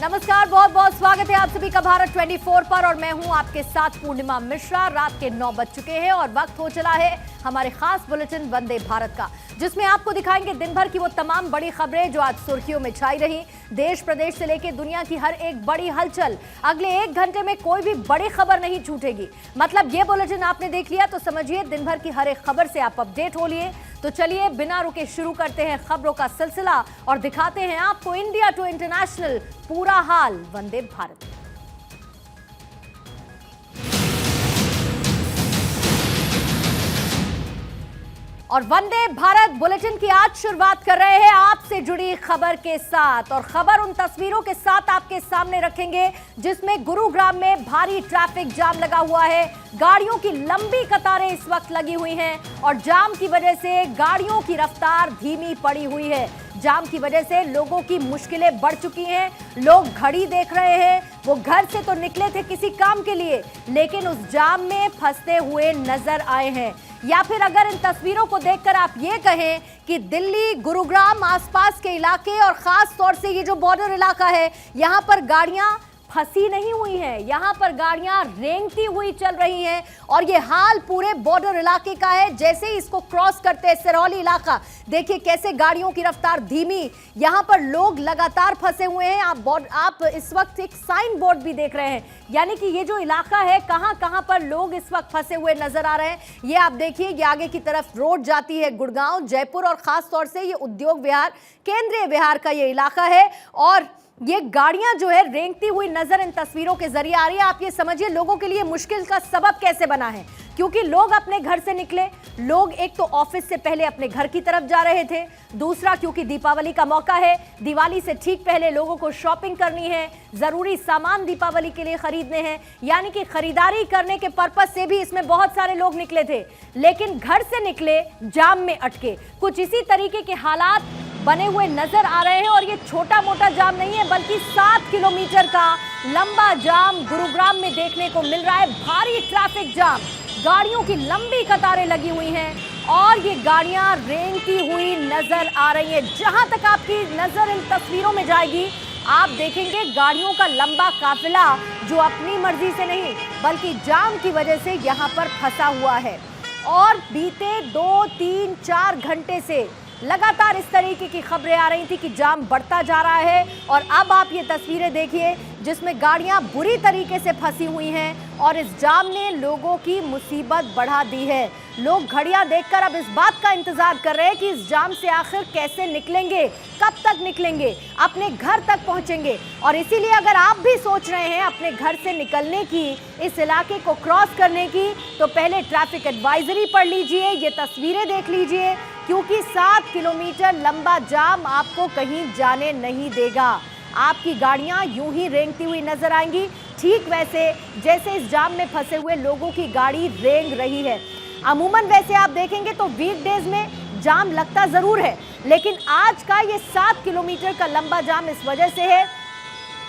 नमस्कार, बहुत बहुत स्वागत है आप सभी का भारत 24 पर और मैं हूं आपके साथ पूर्णिमा मिश्रा। रात के 9 बज चुके हैं और वक्त हो चला है हमारे खास बुलेटिन वंदे भारत का, जिसमें आपको दिखाएंगे दिन भर की वो तमाम बड़ी खबरें जो आज सुर्खियों में छाई रही। देश प्रदेश से लेकर दुनिया की हर एक बड़ी हलचल, अगले 1 घंटे में कोई भी बड़ी खबर नहीं छूटेगी। मतलब ये बुलेटिन आपने देख लिया तो समझिए दिन भर की हर एक खबर से आप अपडेट हो लिए। तो चलिए बिना रुके शुरू करते हैं खबरों का सिलसिला और दिखाते हैं आपको इंडिया टू इंटरनेशनल पूरा हाल वंदे भारत। और वंदे भारत बुलेटिन की आज शुरुआत कर रहे हैं आपसे जुड़ी खबर के साथ, और खबर उन तस्वीरों के साथ आपके सामने रखेंगे जिसमें गुरुग्राम में भारी ट्रैफिक जाम लगा हुआ है। गाड़ियों की लंबी कतारें इस वक्त लगी हुई हैं और जाम की वजह से गाड़ियों की रफ्तार धीमी पड़ी हुई है। जाम की वजह से लोगों की मुश्किलें बढ़ चुकी हैं। लोग घड़ी देख रहे हैं, वो घर से तो निकले थे किसी काम के लिए लेकिन उस जाम में फंसते हुए नजर आए हैं। या फिर अगर इन तस्वीरों को देखकर आप ये कहें कि दिल्ली, गुरुग्राम, आसपास के इलाके और खास तौर से ये जो बॉर्डर इलाका है, यहाँ पर गाड़ियां फंसी नहीं हुई हैं, यहाँ पर गाड़ियां रेंगती हुई चल रही हैं। और ये हाल पूरे बॉर्डर इलाके का है। जैसे ही इसको क्रॉस करते हैं सिरौली इलाका, देखिए कैसे गाड़ियों की रफ्तार धीमी, यहाँ पर लोग लगातार फंसे हुए हैं। आप इस वक्त एक साइन बोर्ड भी देख रहे हैं, यानी कि ये जो इलाका है कहां कहां पर लोग इस वक्त फंसे हुए नजर आ रहे हैं। ये आप देखिए, ये आगे की तरफ रोड जाती है गुड़गांव, जयपुर और खास तौर से ये उद्योग विहार, केंद्रीय विहार का ये इलाका है। और ये गाड़ियां जो है रेंगती हुई नजर इन तस्वीरों के जरिए आ रही है। आप ये समझिए लोगों के लिए मुश्किल का सबब कैसे बना है, क्योंकि लोग अपने घर से निकले, लोग एक तो ऑफिस से पहले अपने घर की तरफ जा रहे थे, दूसरा क्योंकि दीपावली का मौका है, दिवाली से ठीक पहले लोगों को शॉपिंग करनी है, जरूरी सामान दीपावली के लिए खरीदने हैं, यानी कि खरीदारी करने के पर्पस से भी इसमें बहुत सारे लोग निकले थे। लेकिन घर से निकले जाम में अटके, कुछ इसी तरीके के हालात बने हुए नजर आ रहे हैं। और ये छोटा मोटा जाम नहीं है बल्कि 7 किलोमीटर का लंबा जाम गुरुग्राम में देखने को मिल रहा है। भारी ट्रैफिक जाम, गाड़ियों की लंबी कतारें लगी हुई हैं और ये गाड़ियां रेंगती हुई नजर आ रही हैं। जहां तक आपकी नजर इन तस्वीरों में जाएगी आप देखेंगे गाड़ियों का लंबा काफिला जो अपनी मर्जी से नहीं बल्कि जाम की वजह से यहां पर फंसा हुआ है। और बीते 2, 3, 4 घंटे से लगातार इस तरीके की खबरें आ रही थी कि जाम बढ़ता जा रहा है। और अब आप ये तस्वीरें देखिए जिसमें गाड़ियां बुरी तरीके से फंसी हुई हैं और इस जाम ने लोगों की मुसीबत बढ़ा दी है। लोग घड़ियां देखकर अब इस बात का इंतजार कर रहे हैं कि इस जाम से आखिर कैसे निकलेंगे, कब तक निकलेंगे, अपने घर तक पहुंचेंगे। और इसीलिए अगर आप भी सोच रहे हैं अपने घर से निकलने की, इस इलाके को क्रॉस करने की, तो पहले ट्रैफिक एडवाइजरी पढ़ लीजिए, ये तस्वीरें देख लीजिए, क्योंकि 7 किलोमीटर लंबा जाम आपको कहीं जाने नहीं देगा। आपकी गाड़ियां यूं ही रेंगती हुई नजर आएंगी, ठीक वैसे जैसे इस जाम में फंसे हुए लोगों की गाड़ी रेंग रही है। अमूमन वैसे आप देखेंगे तो वीकडेज में जाम लगता जरूर है, लेकिन आज का ये 7 किलोमीटर का लंबा जाम इस वजह से है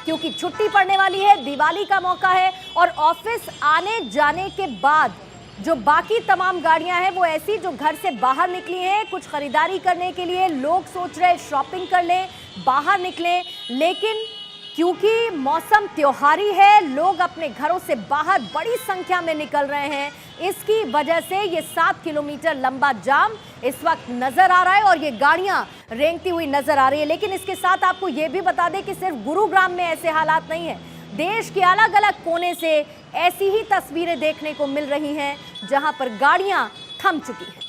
क्योंकि छुट्टी पड़ने वाली है, दिवाली का मौका है और ऑफिस आने जाने के बाद जो बाकी तमाम गाड़ियां हैं वो ऐसी जो घर से बाहर निकली हैं कुछ खरीदारी करने के लिए। लोग सोच रहे शॉपिंग कर लें, बाहर निकलें, लेकिन क्योंकि मौसम त्योहारी है, लोग अपने घरों से बाहर बड़ी संख्या में निकल रहे हैं। इसकी वजह से ये 7 किलोमीटर लंबा जाम इस वक्त नजर आ रहा है और ये गाड़ियां रेंगती हुई नजर आ रही है। लेकिन इसके साथ आपको ये भी बता दें कि सिर्फ गुरुग्राम में ऐसे हालात नहीं है, देश के अलग अलग कोने से ऐसी ही तस्वीरें देखने को मिल रही हैं जहां पर गाड़ियां थम चुकी हैं।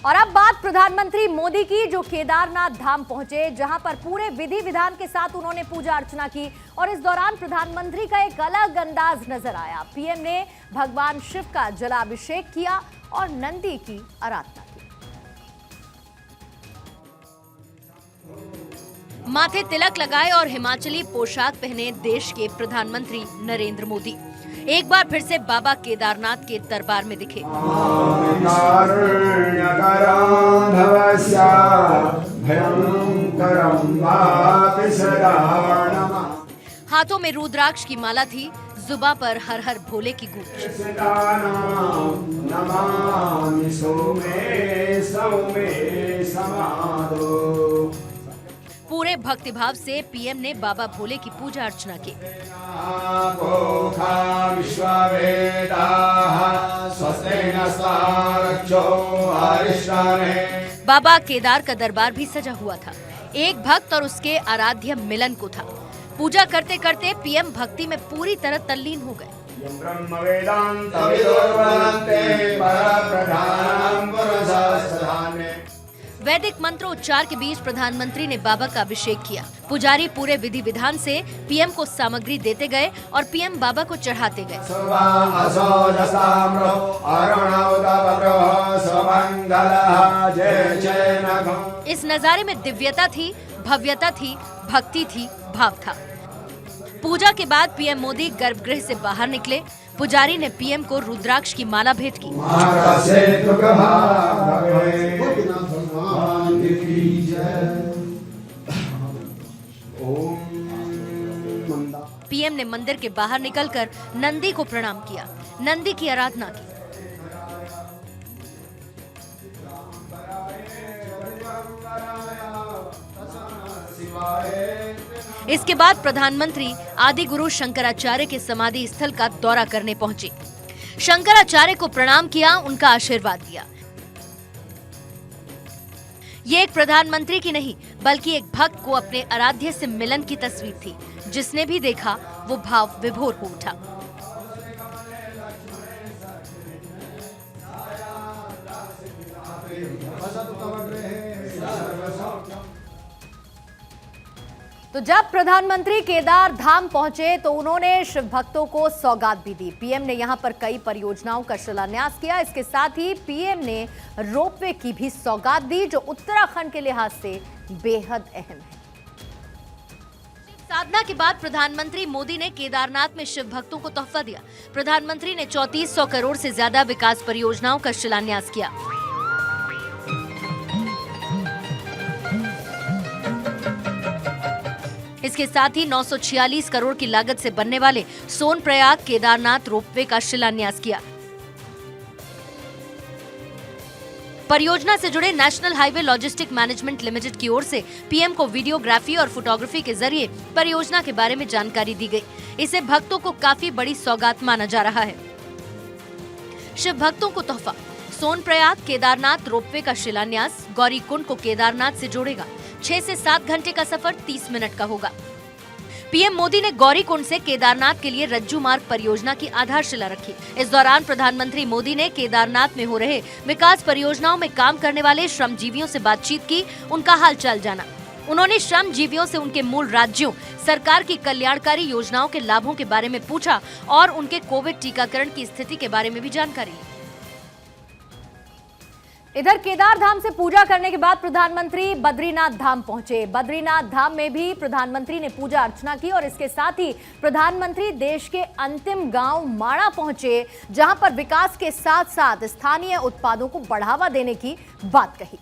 और अब बात प्रधानमंत्री मोदी की, जो केदारनाथ धाम पहुंचे, जहां पर पूरे विधि विधान के साथ उन्होंने पूजा अर्चना की। और इस दौरान प्रधानमंत्री का एक अलग अंदाज नजर आया। पीएम ने भगवान शिव का जलाभिषेक किया और नंदी की आराधना की। माथे तिलक लगाए और हिमाचली पोशाक पहने देश के प्रधानमंत्री नरेंद्र मोदी एक बार फिर से बाबा केदारनाथ के दरबार में दिखे। हाथों में रुद्राक्ष की माला थी, जुबा पर हर हर भोले की गूंज। पूरे भक्तिभाव से पीएम ने बाबा भोले की पूजा अर्चना की। बाबा केदार का दरबार भी सजा हुआ था। एक भक्त और उसके आराध्य मिलन को था। पूजा करते करते पीएम भक्ति में पूरी तरह तल्लीन हो गए। वैदिक मंत्रोच्चार के बीच प्रधानमंत्री ने बाबा का अभिषेक किया। पुजारी पूरे विधि विधान से पीएम को सामग्री देते गए और पीएम बाबा को चढ़ाते गए। इस नजारे में दिव्यता थी, भव्यता थी, भक्ति थी, भाव था। पूजा के बाद पीएम मोदी गर्भगृह से बाहर निकले। पुजारी ने पीएम को रुद्राक्ष की माला भेंट की। पीएम ने मंदिर के बाहर निकलकर नंदी को प्रणाम किया, नंदी की आराधना की। इसके बाद प्रधानमंत्री आदि गुरु शंकराचार्य के समाधि स्थल का दौरा करने पहुंचे। शंकराचार्य को प्रणाम किया, उनका आशीर्वाद दिया। ये एक प्रधानमंत्री की नहीं बल्कि एक भक्त को अपने आराध्य से मिलन की तस्वीर थी। जिसने भी देखा वो भाव विभोर हो उठा। तो जब प्रधानमंत्री केदार धाम पहुंचे तो उन्होंने शिव भक्तों को सौगात भी दी। पीएम ने यहां पर कई परियोजनाओं का शिलान्यास किया। इसके साथ ही पीएम ने रोपवे की भी सौगात दी, जो उत्तराखंड के लिहाज से बेहद अहम है। साधना के बाद प्रधानमंत्री मोदी ने केदारनाथ में शिव भक्तों को तोहफा दिया। प्रधानमंत्री ने 3400 करोड़ से ज्यादा विकास परियोजनाओं का शिलान्यास किया। इसके साथ ही 946 करोड़ की लागत से बनने वाले सोनप्रयाग केदारनाथ रोपवे का शिलान्यास किया। परियोजना से जुड़े national highway logistic management limited की ओर से पीएम को वीडियोग्राफी और फोटोग्राफी के जरिए परियोजना के बारे में जानकारी दी गई। इसे भक्तों को काफी बड़ी सौगात माना जा रहा है। शिव भक्तों को तोहफा, सोनप्रयाग केदारनाथ रोपवे का शिलान्यास गौरीकुंड को केदारनाथ से जोड़ेगा। 6 से 7 घंटे का सफर 30 मिनट का होगा। पीएम मोदी ने गौरीकुंड से केदारनाथ के लिए रज्जू मार्ग परियोजना की आधारशिला रखी। इस दौरान प्रधानमंत्री मोदी ने केदारनाथ में हो रहे विकास परियोजनाओं में काम करने वाले श्रमजीवियों से बातचीत की, उनका हाल चाल जाना। उन्होंने श्रमजीवियों से उनके मूल राज्यों, सरकार की कल्याणकारी योजनाओं के लाभों के बारे में पूछा और उनके कोविड टीकाकरण की स्थिति के बारे में भी जानकारी ली। इधर केदार धाम से पूजा करने के बाद प्रधानमंत्री बद्रीनाथ धाम पहुंचे। बद्रीनाथ धाम में भी प्रधानमंत्री ने पूजा अर्चना की और इसके साथ ही प्रधानमंत्री देश के अंतिम गांव माणा पहुंचे, जहां पर विकास के साथ साथ स्थानीय उत्पादों को बढ़ावा देने की बात कही।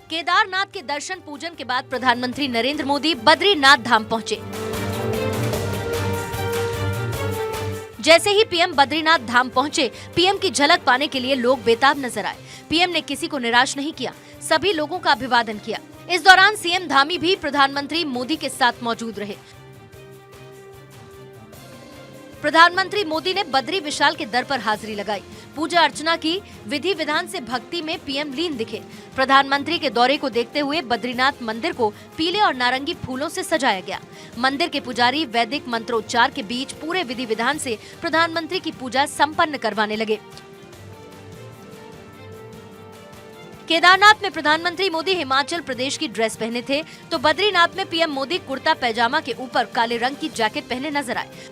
केदारनाथ के दर्शन पूजन के बाद प्रधानमंत्री नरेंद्र मोदी बद्रीनाथ धाम पहुंचे। जैसे ही पीएम बद्रीनाथ धाम पहुंचे, पीएम की झलक पाने के लिए लोग बेताब नजर आए। पीएम ने किसी को निराश नहीं किया, सभी लोगों का अभिवादन किया। इस दौरान सीएम धामी भी प्रधानमंत्री मोदी के साथ मौजूद रहे। प्रधानमंत्री मोदी ने बद्री विशाल के दर पर हाजिरी लगाई, पूजा अर्चना की। विधि विधान से भक्ति में पीएम लीन दिखे। प्रधानमंत्री के दौरे को देखते हुए बद्रीनाथ मंदिर को पीले और नारंगी फूलों से सजाया गया। मंदिर के पुजारी वैदिक मंत्रोच्चार के बीच पूरे विधि विधान से प्रधानमंत्री की पूजा संपन्न करवाने लगे। केदारनाथ में प्रधानमंत्री मोदी हिमाचल प्रदेश की ड्रेस पहने थे, तो बद्रीनाथ में पीएम मोदी कुर्ता पैजामा के ऊपर काले रंग की जैकेट पहने नजर आए।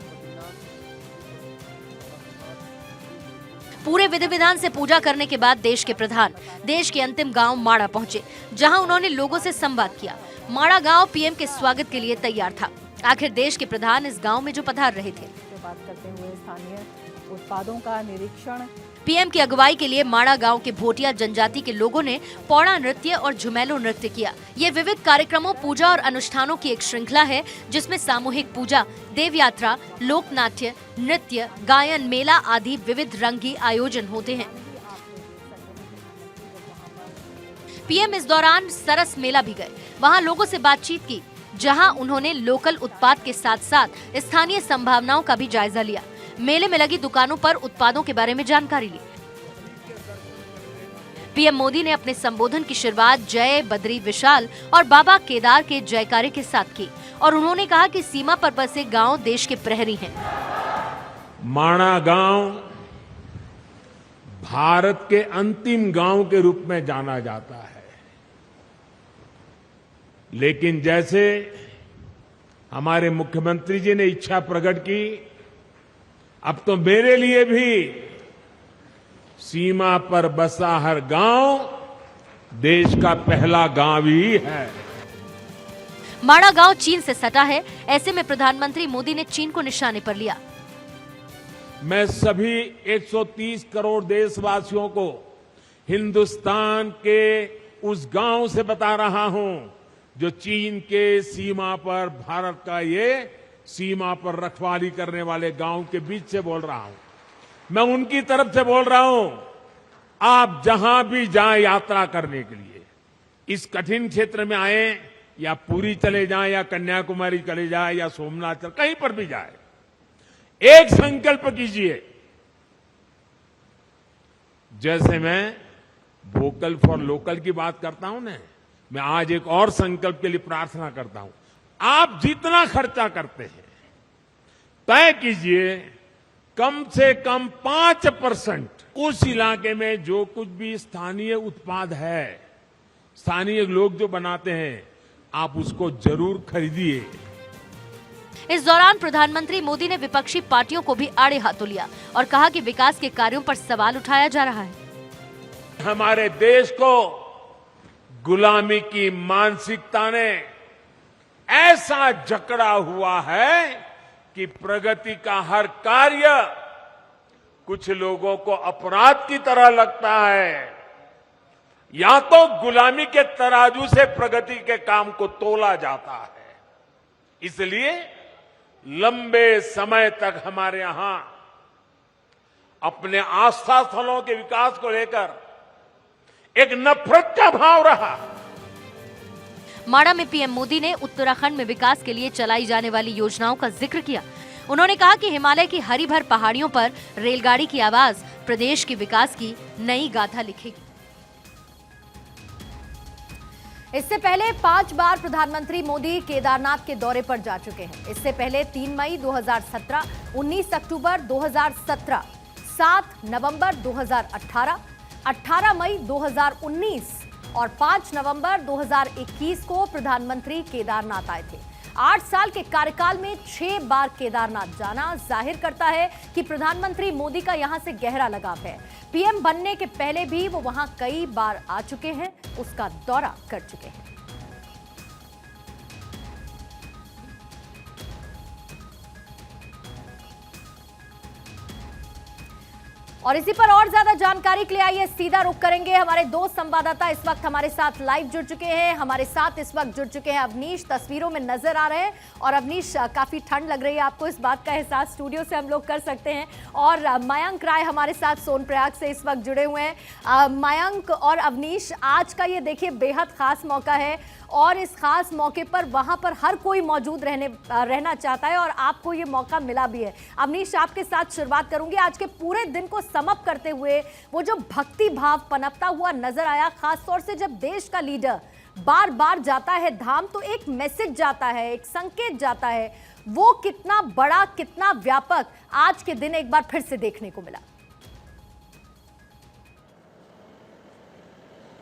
पूरे विधि विधान से पूजा करने के बाद देश के प्रधान देश के अंतिम गांव माणा पहुंचे, जहां उन्होंने लोगों से संवाद किया। माणा गांव पीएम के स्वागत के लिए तैयार था। आखिर देश के प्रधान इस गांव में जो पधार रहे थे। बात करते हुए स्थानीय उत्पादों का निरीक्षण पीएम की अगुवाई के लिए माणा गांव के भोटिया जनजाति के लोगों ने पौड़ा नृत्य और झुमेलो नृत्य किया। ये विविध कार्यक्रमों, पूजा और अनुष्ठानों की एक श्रृंखला है जिसमें सामूहिक पूजा, देव यात्रा, लोक नाट्य, नृत्य, गायन, मेला आदि विविध रंगी आयोजन होते हैं। पीएम इस दौरान सरस मेला भी गए, वहां लोगों से बातचीत की, जहां उन्होंने लोकल उत्पाद के साथ साथ स्थानीय संभावनाओं का भी जायजा लिया। मेले में लगी दुकानों पर उत्पादों के बारे में जानकारी ली। पीएम मोदी ने अपने संबोधन की शुरुआत जय बद्री विशाल और बाबा केदार के जयकारे के साथ की और उन्होंने कहा कि सीमा पर बसे गांव देश के प्रहरी हैं। माणा गांव भारत के अंतिम गांव के रूप में जाना जाता है, लेकिन जैसे हमारे मुख्यमंत्री जी ने इच्छा प्रकट की, अब तो मेरे लिए भी सीमा पर बसा हर गांव देश का पहला गांव ही है। माणा गांव चीन से सटा है, ऐसे में प्रधानमंत्री मोदी ने चीन को निशाने पर लिया। मैं सभी 130 करोड़ देशवासियों को हिंदुस्तान के उस गांव से बता रहा हूं जो चीन के सीमा पर भारत का ये सीमा पर रखवाली करने वाले गांव के बीच से बोल रहा हूं। मैं उनकी तरफ से बोल रहा हूं, आप जहां भी जाएं यात्रा करने के लिए, इस कठिन क्षेत्र में आए या पुरी चले जाएं या कन्याकुमारी चले जाएं या सोमनाथ, कहीं पर भी जाए, एक संकल्प कीजिए। जैसे मैं वोकल फॉर लोकल की बात करता हूं ना, मैं आज एक और संकल्प के लिए प्रार्थना करता हूं। आप जितना खर्चा करते हैं तय कीजिए कम से कम 5% उस इलाके में जो कुछ भी स्थानीय उत्पाद है, स्थानीय लोग जो बनाते हैं, आप उसको जरूर खरीदिए। इस दौरान प्रधानमंत्री मोदी ने विपक्षी पार्टियों को भी आड़े हाथों लिया और कहा कि विकास के कार्यों पर सवाल उठाया जा रहा है। हमारे देश को गुलामी की मानसिकता ने ऐसा जकड़ा हुआ है कि प्रगति का हर कार्य कुछ लोगों को अपराध की तरह लगता है। या तो गुलामी के तराजू से प्रगति के काम को तोला जाता है। इसलिए लंबे समय तक हमारे यहां अपने आस्था स्थलों के विकास को लेकर एक नफरत का भाव रहा। माणा में पीएम मोदी ने उत्तराखंड में विकास के लिए चलाई जाने वाली योजनाओं का जिक्र किया। उन्होंने कहा कि हिमालय की हरी भर पहाड़ियों पर रेलगाड़ी की आवाज प्रदेश के विकास की नई गाथा लिखेगी। इससे पहले 5 बार प्रधानमंत्री मोदी केदारनाथ के दौरे पर जा चुके हैं। इससे पहले 3 मई 2017, 19 अक्टूबर 2017, 7 नवंबर 2018, 18 मई 2019 और 5 नवंबर 2021 को प्रधानमंत्री केदारनाथ आए थे। 8 साल के कार्यकाल में 6 बार केदारनाथ जाना जाहिर करता है कि प्रधानमंत्री मोदी का यहां से गहरा लगाव है। पीएम बनने के पहले भी वो वहां कई बार आ चुके हैं, उसका दौरा कर चुके हैं। और इसी पर और ज्यादा जानकारी के लिए आइए सीधा रुख करेंगे। हमारे 2 संवाददाता इस वक्त हमारे साथ लाइव जुड़ चुके हैं। हमारे साथ इस वक्त जुड़ चुके हैं अवनीश, तस्वीरों में नजर आ रहे हैं। और अवनीश, काफी ठंड लग रही है, आपको इस बात का एहसास स्टूडियो से हम लोग कर सकते हैं। और मयंक राय हमारे साथ सोनप्रयाग से इस वक्त जुड़े हुए हैं। मयंक और अवनीश, आज का ये देखिए बेहद खास मौका है और इस खास मौके पर वहां पर हर कोई मौजूद रहना चाहता है और आपको ये मौका मिला भी है। अवनीश, आपके साथ शुरुआत करूंगी। आज के पूरे दिन को समअप करते हुए वो जो भक्ति भाव पनपता हुआ नजर आया, खासतौर से जब देश का लीडर बार बार जाता है धाम तो एक मैसेज जाता है, एक संकेत जाता है। वो कितना बड़ा, कितना व्यापक आज के दिन एक बार फिर से देखने को मिला।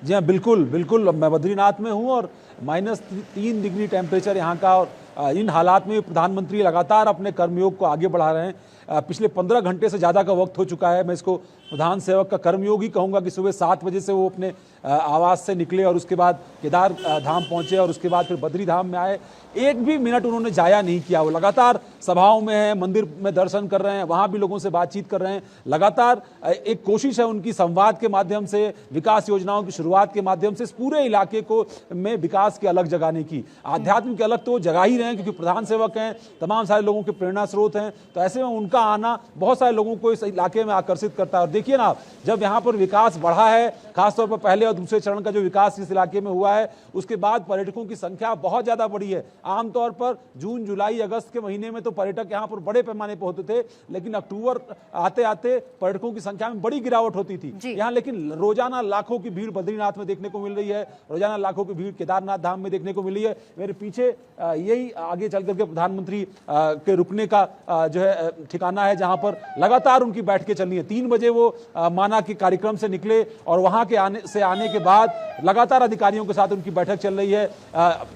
जी हाँ, बिल्कुल बिल्कुल। मैं बद्रीनाथ में हूँ और -3 डिग्री टेम्परेचर यहाँ का, और इन हालात में प्रधानमंत्री लगातार अपने कर्मयोग को आगे बढ़ा रहे हैं। पिछले 15 घंटे से ज़्यादा का वक्त हो चुका है। मैं इसको प्रधान सेवक का कर्मयोग ही कहूँगा कि सुबह 7 बजे से वो अपने आवास से निकले और उसके बाद केदार धाम पहुँचे और उसके बाद फिर बद्री धाम में आए। एक भी मिनट उन्होंने जाया नहीं किया। वो लगातार सभाओं में हैं, मंदिर में दर्शन कर रहे हैं, वहाँ भी लोगों से बातचीत कर रहे हैं। लगातार एक कोशिश है उनकी संवाद के माध्यम से, विकास योजनाओं की शुरुआत के माध्यम से इस पूरे इलाके को में विकास की अलग जगाने की। आध्यात्म की अलग तो जगा ही रहे हैं क्योंकि प्रधान सेवक हैं, तमाम सारे लोगों के प्रेरणा स्रोत हैं, तो ऐसे में उनका आना बहुत सारे लोगों को इस इलाके में आकर्षित करता है। और देखिए ना, जब यहाँ पर विकास बढ़ा है, खासतौर पर पहले और दूसरे चरण का जो विकास इस इलाके में हुआ है, उसके बाद पर्यटकों की संख्या बहुत ज्यादा बढ़ी है। आमतौर पर जून, जुलाई, अगस्त के महीने में तो पर्यटक यहाँ पर बड़े पैमाने पर होते थे, लेकिन अक्टूबर आते आते पर्यटकों की संख्या में बड़ी गिरावट होती थी यहाँ। लेकिन रोजाना लाखों की भीड़ बद्रीनाथ में देखने को मिल रही है, रोजाना लाखों की भीड़ केदारनाथ धाम में देखने को मिली है। मेरे पीछे यही आगे चल करके प्रधानमंत्री के रुकने का जो है ठिकाना है, जहां पर लगातार उनकी बैठकें चल रही है। 3 बजे वो माना के कार्यक्रम से निकले और वहां के आने के बाद लगातार अधिकारियों के साथ उनकी बैठक चल रही है।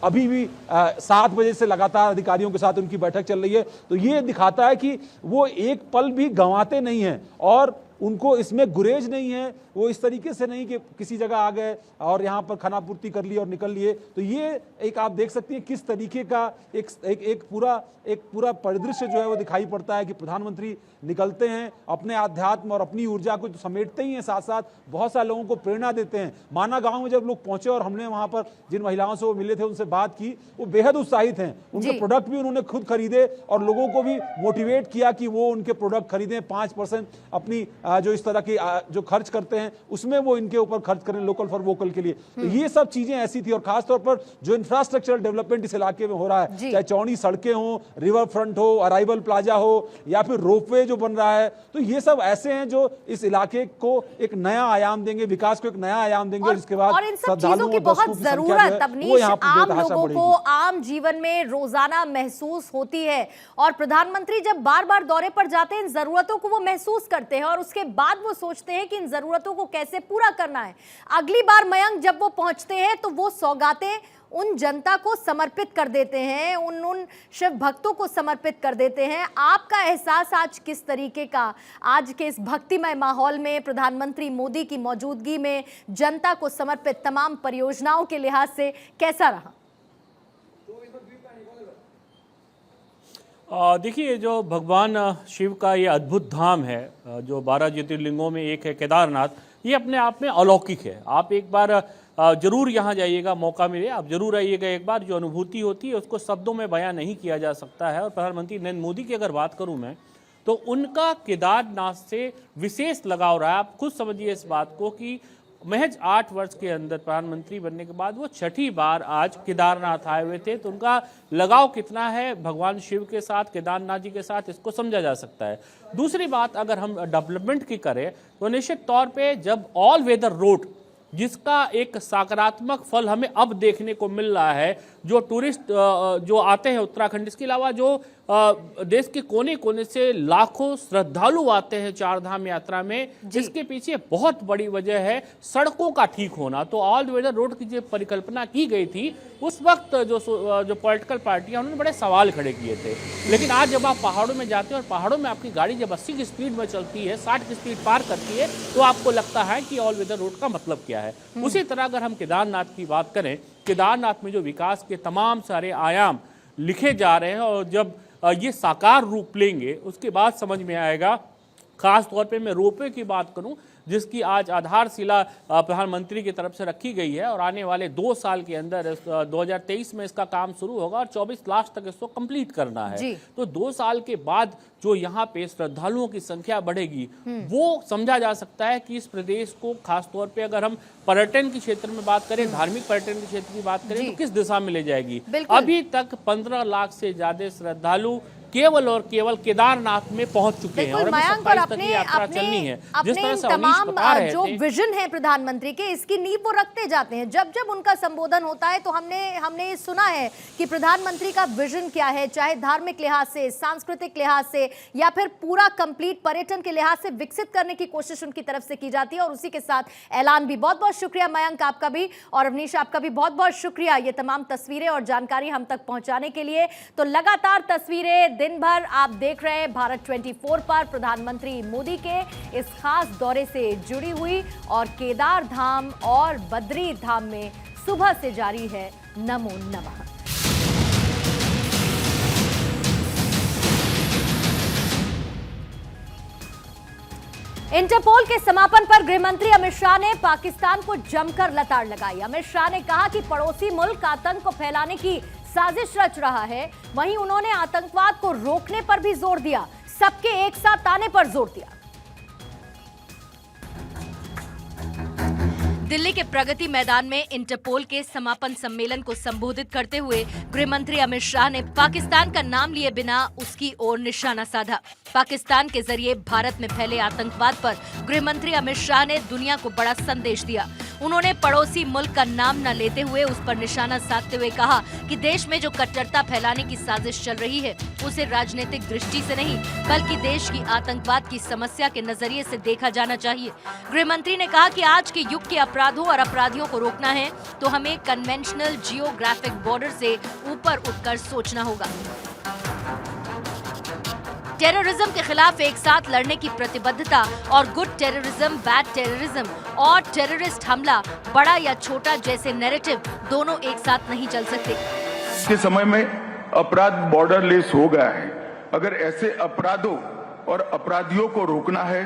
अभी भी 7 बजे से लगातार अधिकारियों के साथ उनकी बैठक चल रही है। तो ये दिखाता है कि वो एक पल भी गंवाते नहीं हैं और उनको इसमें गुरेज नहीं है। वो इस तरीके से नहीं कि किसी जगह आ गए और यहाँ पर खानापूर्ति कर ली और निकल लिए। तो ये एक आप देख सकते हैं किस तरीके का एक पूरा परिदृश्य जो है वो दिखाई पड़ता है कि प्रधानमंत्री निकलते हैं, अपने आध्यात्म और अपनी ऊर्जा को समेटते ही हैं, साथ साथ बहुत सारे लोगों को प्रेरणा देते हैं। माना गांव में जब लोग पहुंचे और हमने वहां पर जिन महिलाओं से वो मिले थे, उनसे बात की, वो बेहद उत्साहित हैं। उनके प्रोडक्ट भी उन्होंने खुद खरीदे और लोगों को भी मोटिवेट किया कि वो उनके प्रोडक्ट खरीदें। 5% अपनी जो इस तरह की जो खर्च करते हैं उसमें वो इनके ऊपर खर्च करें, लोकल फॉर वोकल के लिए। तो ये सब चीजें ऐसी थी। और खासतौर पर जो इंफ्रास्ट्रक्चरल डेवलपमेंट इस इलाके में हो रहा है, चाहे चौड़ी सड़कें हो, रिवर फ्रंट हो, अराइवल प्लाजा हो या फिर रोपवे जो बन रहा है, तो ये सब ऐसे हैं जो इस इलाके को एक नया आयाम देंगे, विकास को एक नया आयाम देंगे। और इसके बाद और इन सब चीजों की बहुत जरूरत अवनीश आम लोगों को आम जीवन में रोजाना महसूस होती है। और प्रधानमंत्री जब बार बार दौरे पर जाते हैं, इन जरूरतों को वो महसूस करते हैं और उसके बाद वो सोचते हैं कि इन जरूरतों को कैसे पूरा करना है। अगली बार मयंक जब वो पहुंचते हैं तो वो सौगातें उन जनता को समर्पित कर देते हैं, उन शिव भक्तों को समर्पित कर देते हैं। आपका एहसास आज किस तरीके का, आज के इस भक्तिमय माहौल में प्रधानमंत्री मोदी की मौजूदगी में जनता को समर्पित तमाम परियोजनाओं के लिहाज से कैसा रहा? देखिए, जो भगवान शिव का ये अद्भुत धाम है, जो 12 ज्योतिर्लिंगों में एक है केदारनाथ, ये अपने आप में अलौकिक है। आप एक बार जरूर यहाँ जाइएगा, मौका मिले आप जरूर आइएगा एक बार। जो अनुभूति होती है उसको शब्दों में बयां नहीं किया जा सकता है। और प्रधानमंत्री नरेंद्र मोदी की अगर बात करूँ मैं, तो उनका केदारनाथ से विशेष लगाव रहा है। आप खुद समझिए इस बात को कि महज 8 वर्ष के अंदर प्रधानमंत्री बनने के बाद वो 6ठी बार आज केदारनाथ आए हुए थे। तो उनका लगाव कितना है भगवान शिव के साथ, केदारनाथ जी के साथ, इसको समझा जा सकता है। दूसरी बात, अगर हम डेवलपमेंट की करें तो निश्चित तौर पे जब ऑल वेदर रोड, जिसका एक सकारात्मक फल हमें अब देखने को मिल रहा है, जो टूरिस्ट जो आते हैं उत्तराखंड, इसके अलावा जो देश के कोने कोने से लाखों श्रद्धालु आते हैं चार धाम यात्रा में, जिसके पीछे बहुत बड़ी वजह है सड़कों का ठीक होना। तो ऑल वेदर रोड की जो परिकल्पना की गई थी, उस वक्त जो पॉलिटिकल पार्टियां उन्होंने बड़े सवाल खड़े किए थे। लेकिन आज जब आप पहाड़ों में जाते हैं और पहाड़ों में आपकी गाड़ी जब 80 की स्पीड में चलती है, 60 की स्पीड पार करती है, तो आपको लगता है कि ऑल वेदर रोड का मतलब क्या है। उसी तरह अगर हम केदारनाथ की बात करें, केदारनाथ में जो विकास के तमाम सारे आयाम लिखे जा रहे हैं और जब ये साकार रूप लेंगे उसके बाद समझ में आएगा। खास तौर पे मैं रोपवे की बात करूं, जिसकी आज आधारशिला प्रधानमंत्री की तरफ से रखी गई है और आने वाले 2 साल के अंदर 2023 में इसका काम शुरू होगा और 24 लाख तक इसको कंप्लीट करना है। तो 2 साल के बाद जो यहाँ पे श्रद्धालुओं की संख्या बढ़ेगी, वो समझा जा सकता है कि इस प्रदेश को खासतौर पे अगर हम पर्यटन के क्षेत्र में बात करें, धार्मिक पर्यटन के क्षेत्र की बात करें, तो किस दिशा में ले जाएगी। अभी तक 15 लाख से ज्यादा श्रद्धालु केवल और केवल केदारनाथ में पहुंच चुके हैं और अभी 27 तक की यात्रा चलनी है। जिस तरह से तमाम जो विजन है प्रधानमंत्री के, इसकी नींव वो रखते जाते हैं। जब जब उनका संबोधन होता है तो हमने ये सुना है कि प्रधानमंत्री का विजन क्या है, चाहे धार्मिक लिहाज से, सांस्कृतिक लिहाज से या फिर पूरा कंप्लीट पर्यटन के लिहाज से विकसित करने की कोशिश उनकी तरफ से की जाती है और उसी के साथ ऐलान भी। बहुत बहुत शुक्रिया मयंक आपका भी, और अवनीश आपका भी बहुत बहुत शुक्रिया ये तमाम तस्वीरें और जानकारी हम तक पहुंचाने के लिए। तो लगातार तस्वीरें दिन भर आप देख रहे हैं भारत 24 पर प्रधानमंत्री मोदी के इस खास दौरे से जुड़ी हुई, और केदार धाम और बद्री धाम में सुबह से जारी है नमो नमः। इंटरपोल के समापन पर गृहमंत्री अमित शाह ने पाकिस्तान को जमकर लताड़ लगाई। अमित शाह ने कहा कि पड़ोसी मुल्क आतंक को फैलाने की साजिश रच रहा है। वहीं उन्होंने आतंकवाद को रोकने पर भी जोर दिया, सबके एक साथ आने पर जोर दिया। दिल्ली के प्रगति मैदान में इंटरपोल के समापन सम्मेलन को संबोधित करते हुए गृहमंत्री अमित शाह ने पाकिस्तान का नाम लिए बिना उसकी ओर निशाना साधा। पाकिस्तान के जरिए भारत में फैले आतंकवाद पर गृहमंत्री अमित शाह ने दुनिया को बड़ा संदेश दिया। उन्होंने पड़ोसी मुल्क का नाम न लेते हुए उस पर निशाना साधते हुए कहा कि देश में जो कट्टरता फैलाने की साजिश चल रही है उसे राजनीतिक दृष्टि से नहीं बल्कि देश की आतंकवाद की समस्या के नजरिए से देखा जाना चाहिए। गृहमंत्री ने कहा कि आज के युग के अपराधों और अपराधियों को रोकना है तो हमें कन्वेंशनल जियोग्राफिक बॉर्डर से ऊपर उठकर सोचना होगा। टेररिज्म के खिलाफ एक साथ लड़ने की प्रतिबद्धता और गुड टेररिज्म, बैड टेररिज्म और टेररिस्ट हमला बड़ा या छोटा जैसे नैरेटिव दोनों एक साथ नहीं चल सकते। के समय में अपराध बॉर्डरलेस हो गया है। अगर ऐसे अपराधों और अपराधियों को रोकना है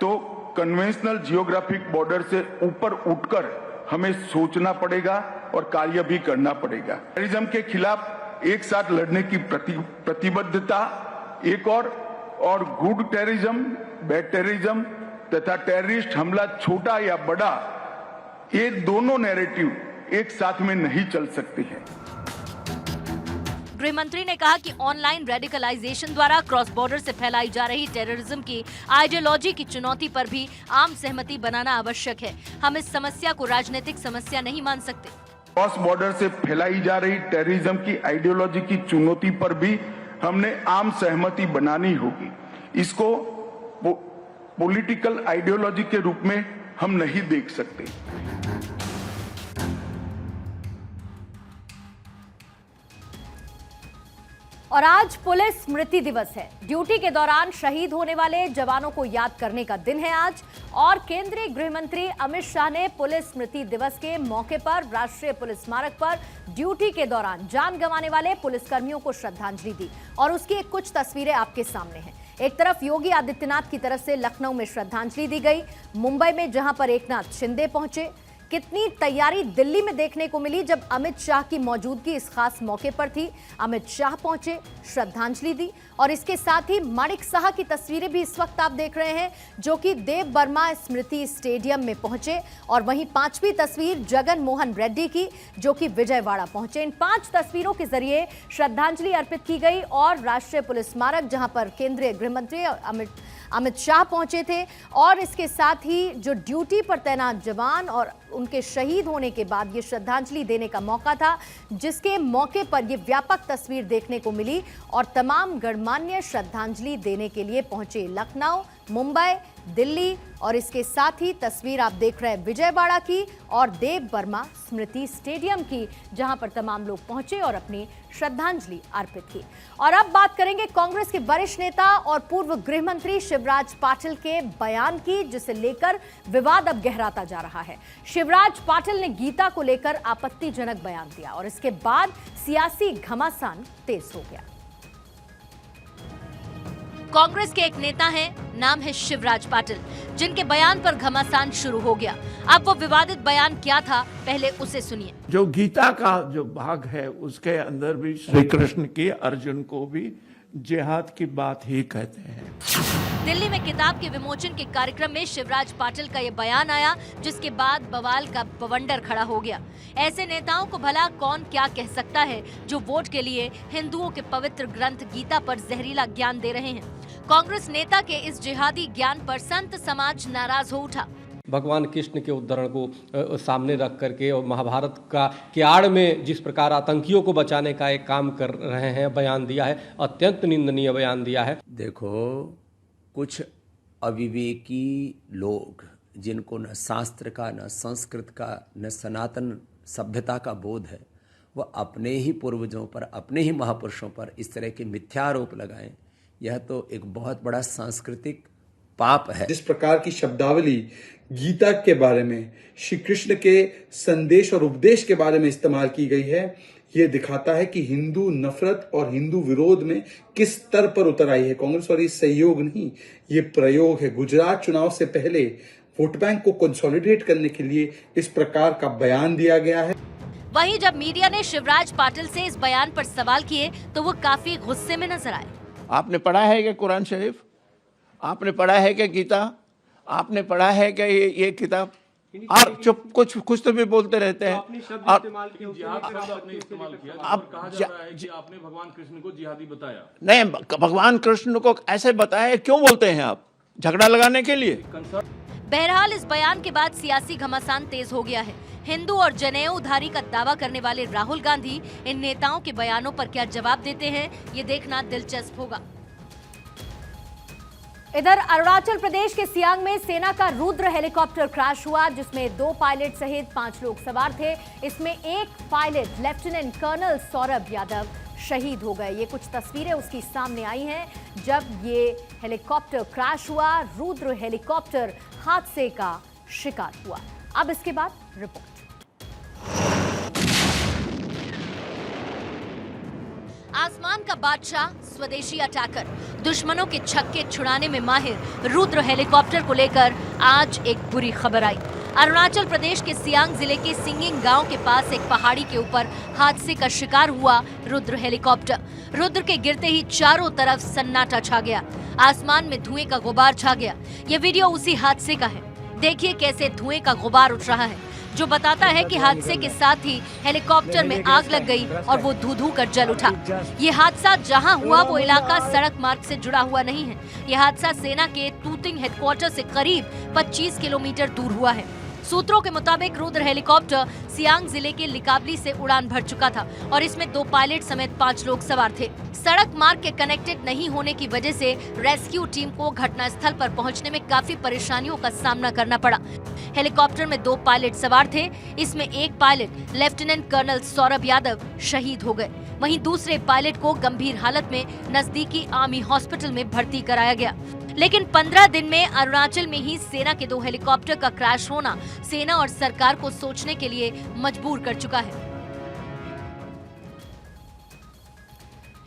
तो कन्वेंशनल जियोग्राफिक बॉर्डर से ऊपर उठकर हमें सोचना पड़ेगा और कार्य भी करना पड़ेगा। टेररिज्म के खिलाफ एक साथ लड़ने की प्रतिबद्धता एक और गुड टेररिज्म, बैड टेररिज्म तथा टेररिस्ट हमला छोटा या बड़ा, ये दोनों नैरेटिव एक साथ में नहीं चल सकते हैं। गृहमंत्री ने कहा कि ऑनलाइन रेडिकलाइजेशन द्वारा क्रॉस बॉर्डर से फैलाई जा रही टेररिज्म की आइडियोलॉजी की चुनौती पर भी आम सहमति बनाना आवश्यक है। हम इस समस्या को राजनीतिक समस्या नहीं मान सकते। क्रॉस बॉर्डर से फैलाई जा रही टेररिज्म की आइडियोलॉजी की चुनौती पर भी हमने आम सहमति बनानी होगी। इसको पॉलिटिकल आइडियोलॉजी के रूप में हम नहीं देख सकते। और आज पुलिस स्मृति दिवस है। ड्यूटी के दौरान शहीद होने वाले जवानों को याद करने का दिन है आज, और केंद्रीय गृह मंत्री अमित शाह ने पुलिस स्मृति दिवस के मौके पर राष्ट्रीय पुलिस स्मारक पर ड्यूटी के दौरान जान गंवाने वाले पुलिसकर्मियों को श्रद्धांजलि दी। और उसकी कुछ तस्वीरें आपके सामने हैं। एक तरफ योगी आदित्यनाथ की तरफ से लखनऊ में श्रद्धांजलि दी गई, मुंबई में जहां पर एकनाथ शिंदे पहुंचे। कितनी तैयारी दिल्ली में देखने को मिली जब अमित शाह की मौजूदगी इस खास मौके पर थी। अमित शाह पहुंचे, श्रद्धांजलि दी, और इसके साथ ही माणिक साहा की तस्वीरें भी इस वक्त आप देख रहे हैं, जो कि देव बर्मा स्मृति स्टेडियम में पहुंचे। और वहीं पांचवी तस्वीर जगन मोहन रेड्डी की, जो कि विजयवाड़ा पहुंचे। इन 5 तस्वीरों के जरिए श्रद्धांजलि अर्पित की गई, और राष्ट्रीय पुलिस स्मारक जहां पर केंद्रीय गृह मंत्री अमित शाह पहुंचे थे, और इसके साथ ही जो ड्यूटी पर तैनात जवान और उनके शहीद होने के बाद ये श्रद्धांजलि देने का मौका था, जिसके मौके पर ये व्यापक तस्वीर देखने को मिली। और तमाम गणमान्य श्रद्धांजलि देने के लिए पहुंचे लखनऊ, मुंबई, दिल्ली, और इसके साथ ही तस्वीर आप देख रहे हैं विजयवाड़ा की और देव बर्मा स्मृति स्टेडियम की, जहां पर तमाम लोग पहुंचे और अपनी श्रद्धांजलि अर्पित की। और अब बात करेंगे कांग्रेस के वरिष्ठ नेता और पूर्व गृह मंत्री शिवराज पाटिल के बयान की, जिसे लेकर विवाद अब गहराता जा रहा है। शिवराज पाटिल ने गीता को लेकर आपत्तिजनक बयान दिया, और इसके बाद सियासी घमासान तेज हो गया। कांग्रेस के एक नेता हैं, नाम है शिवराज पाटिल, जिनके बयान पर घमासान शुरू हो गया। अब वो विवादित बयान क्या था, पहले उसे सुनिए। जो गीता का जो भाग है उसके अंदर भी श्री कृष्ण की अर्जुन को भी जिहाद की बात ही कहते हैं। दिल्ली में किताब के विमोचन के कार्यक्रम में शिवराज पाटिल का ये बयान आया, जिसके बाद बवाल का बवंडर खड़ा हो गया। ऐसे नेताओं को भला कौन क्या कह सकता है, जो वोट के लिए हिंदुओं के पवित्र ग्रंथ गीता पर जहरीला ज्ञान दे रहे हैं। कांग्रेस नेता के इस जिहादी ज्ञान पर संत समाज नाराज हो उठा। भगवान कृष्ण के उद्धरण को सामने रख करके और महाभारत के आड़ में जिस प्रकार आतंकियों को बचाने का एक काम कर रहे हैं, बयान दिया है, अत्यंत निंदनीय बयान दिया है। देखो, कुछ अविवेकी लोग जिनको न शास्त्र का, न संस्कृत का, न सनातन सभ्यता का बोध है, वह अपने ही पूर्वजों पर, अपने ही महापुरुषों पर इस तरह के मिथ्यारोप लगाएं, यह तो एक बहुत बड़ा सांस्कृतिक पाप है। जिस प्रकार की शब्दावली गीता के बारे में, श्री कृष्ण के संदेश और उपदेश के बारे में इस्तेमाल की गई है, ये दिखाता है कि हिंदू नफरत और हिंदू विरोध में किस स्तर पर उतर आई है कांग्रेस। और ये सहयोग नहीं, ये प्रयोग है। गुजरात चुनाव से पहले वोट बैंक को कंसोलिडेट करने के लिए इस प्रकार का बयान दिया गया है। वहीं जब मीडिया ने शिवराज पाटिल से इस बयान पर सवाल किए तो वो काफी गुस्से में नजर आए। आपने पढ़ा है कि कुरान शरीफ? आपने पढ़ा है कि गीता? आपने पढ़ा है कि ये किताब? आप चुप, कुछ तो भी बोलते रहते हैं। आपने भगवान कृष्ण को जिहादी बताया? नहीं, भगवान कृष्ण को ऐसे बताया क्यों बोलते हैं आप? झगड़ा लगाने के लिए? बहरहाल इस बयान के बाद सियासी घमासान तेज हो गया है। हिंदू और जनेऊधारी का दावा करने वाले राहुल गांधी इन नेताओं के बयानों पर क्या जवाब देते हैं, ये देखना दिलचस्प होगा। इधर अरुणाचल प्रदेश के सियांग में सेना का रुद्र हेलीकॉप्टर क्रैश हुआ, जिसमें 2 पायलट सहित 5 लोग सवार थे। इसमें एक pilot lieutenant colonel Saurabh Yadav शहीद हो गए। ये कुछ तस्वीरें उसकी सामने आई हैं जब ये हेलीकॉप्टर क्रैश हुआ। रुद्र हेलीकॉप्टर हादसे का शिकार हुआ। अब इसके बाद रिपोर्ट। आसमान का बादशाह, स्वदेशी अटैकर, दुश्मनों के छक्के छुड़ाने में माहिर रुद्र हेलीकॉप्टर को लेकर आज एक बुरी खबर आई। अरुणाचल प्रदेश के सियांग जिले के सिंगिंग गांव के पास एक पहाड़ी के ऊपर हादसे का शिकार हुआ रुद्र हेलीकॉप्टर। रुद्र के गिरते ही चारों तरफ सन्नाटा छा गया, आसमान में धुएं का गुबार छा गया। ये वीडियो उसी हादसे का है। देखिए कैसे धुएं का गुबार उठ रहा है, जो बताता है कि हादसे के साथ ही हेलीकॉप्टर में आग लग गई और वो धू-धू कर जल उठा। ये हादसा जहां हुआ वो इलाका सड़क मार्ग से जुड़ा हुआ नहीं है। यह हादसा सेना के तूतिंग हेडक्वार्टर से करीब 25 किलोमीटर दूर हुआ है। सूत्रों के मुताबिक रुद्र हेलीकॉप्टर सियांग जिले के लिकाबली से उड़ान भर चुका था और इसमें 2 पायलट समेत 5 लोग सवार थे। सड़क मार्ग के कनेक्टेड नहीं होने की वजह से रेस्क्यू टीम को घटनास्थल पर पहुंचने में काफी परेशानियों का सामना करना पड़ा। हेलीकॉप्टर में 2 पायलट सवार थे। इसमें एक pilot lieutenant colonel Saurabh Yadav शहीद हो गए। वहीं दूसरे पायलट को गंभीर हालत में नजदीकी आर्मी हॉस्पिटल में भर्ती कराया गया। लेकिन 15 दिन में अरुणाचल में ही सेना के 2 हेलीकॉप्टर का क्रैश होना सेना और सरकार को सोचने के लिए मजबूर कर चुका है।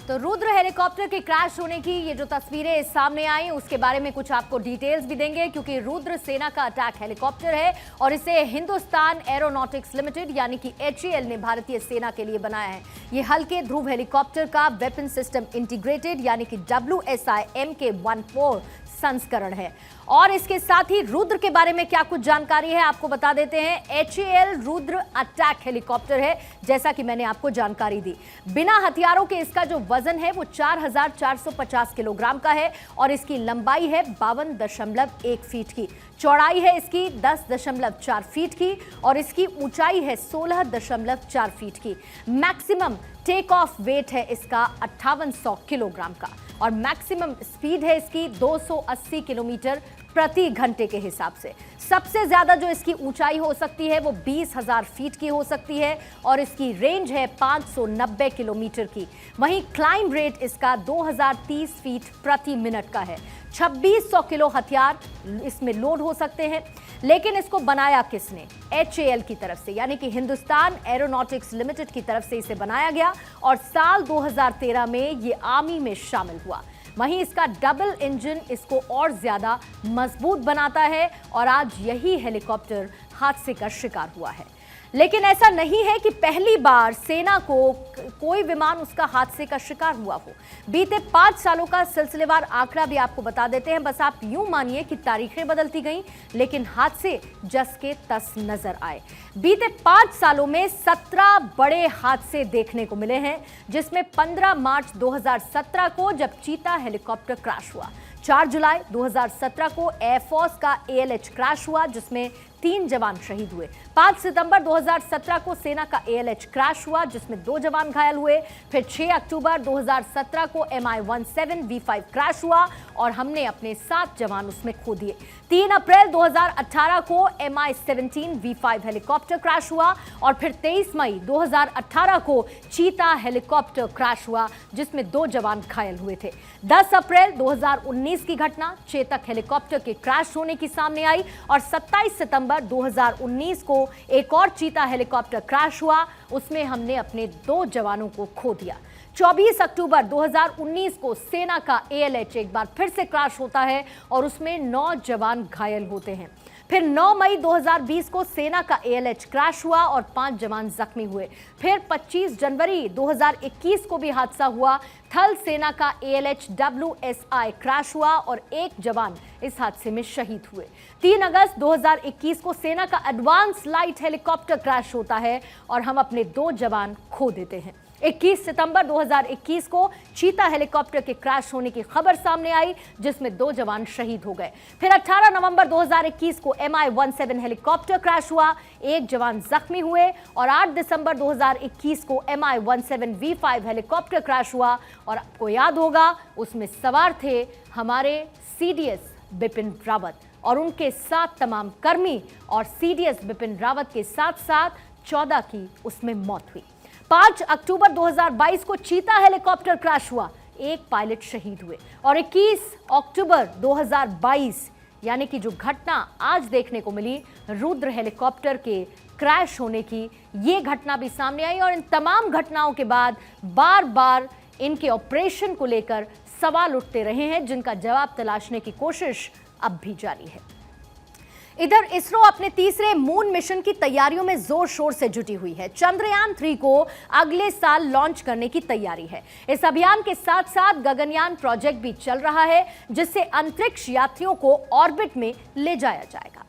तो रुद्र हेलीकॉप्टर के क्रैश होने की ये जो तस्वीरें सामने आई, उसके बारे में कुछ आपको डिटेल्स भी देंगे, क्योंकि रुद्र सेना का अटैक हेलीकॉप्टर है और इसे हिंदुस्तान एरोनॉटिक्स लिमिटेड यानी कि HAL ने भारतीय सेना के लिए बनाया है। ये हल्के ध्रुव हेलीकॉप्टर का वेपन सिस्टम इंटीग्रेटेड यानी कि WSI Mk-14 संस्करण है। और इसके साथ ही रुद्र के बारे में क्या कुछ जानकारी है आपको बता देते हैं। HAL रुद्र अटैक हेलीकॉप्टर है, जैसा कि मैंने आपको जानकारी दी। बिना हथियारों के इसका जो वजन है वो 4450 किलोग्राम का है और इसकी लंबाई है 52.1 फीट की, चौड़ाई है इसकी 10.4 फीट की और इसकी ऊंचाई है 16.4 फीट की। मैक्सिमम टेक ऑफ वेट है इसका 5800 किलोग्राम का और मैक्सिमम स्पीड है इसकी 280 किलोमीटर प्रति घंटे के हिसाब से। सबसे ज्यादा जो इसकी ऊंचाई हो सकती है वो 20,000 फीट की हो सकती है और इसकी रेंज है 590 किलोमीटर की। वहीं क्लाइंब रेट इसका 2030 फीट प्रति मिनट का है। 2600 किलो हथियार इसमें लोड हो सकते हैं। लेकिन इसको बनाया किसने? HAL की तरफ से, यानी कि हिंदुस्तान एरोनॉटिक्स लिमिटेड की तरफ से इसे बनाया गया और साल 2013 में ये आर्मी में शामिल हुआ। वहीं इसका डबल इंजन इसको और ज्यादा मजबूत बनाता है और आज यही हेलीकॉप्टर हादसे का शिकार हुआ है। लेकिन ऐसा नहीं है कि पहली बार सेना को कोई विमान उसका हादसे का शिकार हुआ हो। बीते 5 सालों का सिलसिलेवार आंकड़ा भी आपको बता देते हैं। बस आप यूं मानिए कि तारीखें बदलती गईं, लेकिन हादसे जस के तस नजर आए। बीते 5 सालों में 17 बड़े हादसे देखने को मिले हैं, जिसमें 15 मार्च 2017 को जब चीता हेलीकॉप्टर क्रैश हुआ, 4 जुलाई 2017 को एयरफोर्स का ALH क्रैश हुआ जिसमें 3 जवान शहीद हुए। 5 सितंबर 2017 को सेना का ALH क्रैश हुआ जिसमें 2 जवान घायल हुए। फिर 6 अक्टूबर 2017 को Mi-17 V5 क्रैश हुआ और हमने अपने 7 जवान उसमें खो दिए। 3 अप्रैल 2018 को Mi-17 V5 हेलीकॉप्टर क्रैश हुआ और फिर 23 मई 2018 को चीता हेलीकॉप्टर क्रैश हुआ जिसमें 2 जवान घायल हुए थे। 10 अप्रैल 2019 की घटना चेतक हेलीकॉप्टर के क्रैश होने की सामने आई और 27 सितंबर 2019 को एक और चीता हेलीकॉप्टर क्रैश हुआ, उसमें हमने अपने 2 जवानों को खो दिया। 24 अक्टूबर 2019 को सेना का ALH एक बार फिर से क्रैश होता है और उसमें 9 जवान घायल होते हैं। फिर 9 मई 2020 को सेना का ALH क्रैश हुआ और 5 जवान जख्मी हुए। फिर 25 जनवरी 2021 को भी हादसा हुआ। थल सेना का ALH WSI क्रैश हुआ और 1 जवान इस हादसे में शहीद हुए। 3 अगस्त 2021 को सेना का एडवांस लाइट हेलीकॉप्टर क्रैश होता है और हम अपने 2 जवान खो देते हैं। 21 सितंबर 2021 को चीता हेलीकॉप्टर के क्रैश होने की खबर सामने आई जिसमें 2 जवान शहीद हो गए। फिर 18 नवंबर 2021 को Mi-17 हेलीकॉप्टर क्रैश हुआ, 1 जवान जख्मी हुए और 8 दिसंबर 2021 को Mi-17 V5 हेलीकॉप्टर क्रैश हुआ और आपको याद होगा उसमें सवार थे हमारे CDS बिपिन रावत और उनके 7 तमाम कर्मी और CDS बिपिन रावत के साथ साथ 14 की उसमें मौत हुई। 5 अक्टूबर 2022 को चीता हेलीकॉप्टर क्रैश हुआ, 1 पायलट शहीद हुए और 21 अक्टूबर 2022 यानी कि जो घटना आज देखने को मिली रुद्र हेलीकॉप्टर के क्रैश होने की, ये घटना भी सामने आई और इन तमाम घटनाओं के बाद बार बार इनके ऑपरेशन को लेकर सवाल उठते रहे हैं जिनका जवाब तलाशने की कोशिश अब भी जारी है। इधर इसरो अपने तीसरे मून मिशन की तैयारियों में जोर शोर से जुटी हुई है। चंद्रयान 3 को अगले साल लॉन्च करने की तैयारी है। इस अभियान के साथ साथ गगनयान प्रोजेक्ट भी चल रहा है जिससे अंतरिक्ष यात्रियों को ऑर्बिट में ले जाया जाएगा।